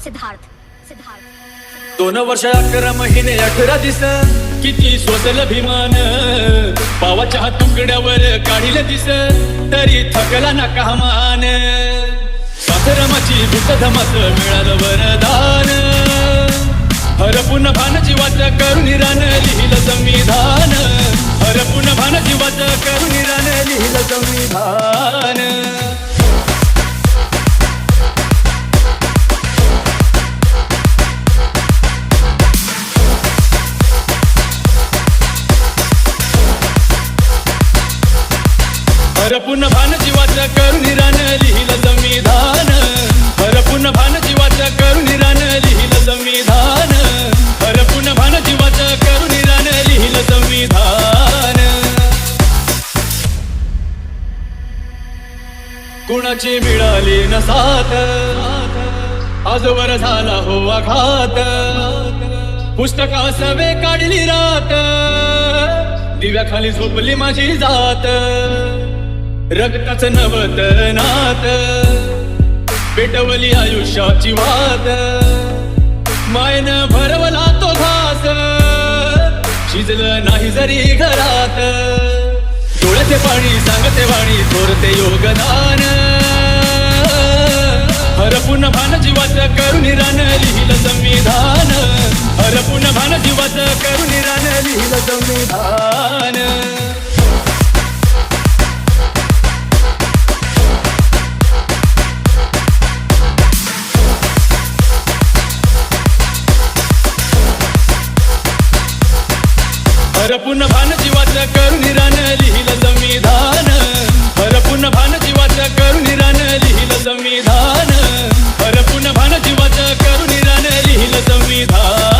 सिद्धार्थ सिद्धार्थ 2 वर्ष 11 महिने 18 दिस किती सोसल अभिमान पावाच्या तुकड्यावर काढील दिस तरी थकला ना कामान साधरमाची बुद्धधमाच मिळालं वरदान हरपून भान जीवाच करून रान लिहिलं संविधान हरपून भान जीवाच करून रान लिहिलं संविधान हरपून भान जीवाच करून रान लिहिलं संविधान हरपून भान जीवाच करून रान लिहिलं संविधान हरपून भान जीवाच करून रान लिहिलं संविधान कुणाची मिळाली न साथ आजवर झाला हो आघात पुस्तका सवे काढली रात दिव्याखाली झोपली माझी जात रक्ताचं नवत नात पेटवली आयुष्याची वाद मायनं भरवला तो घास शिजलं नाही जरी घरात डोळ्याचे पाणी सांगते वाणी थोरते योगदान हरपून भान जीवाच करून रान लिहिलं संविधान हरपून भान जीवाच करून रान लिहिलं संविधान हरपून भान जीवाच करून रान लिहिलं संविधान हरपून भान जीवाच करून रान लिहिलं संविधान हरपून भान जीवाच करून रान लिहिलं संविधान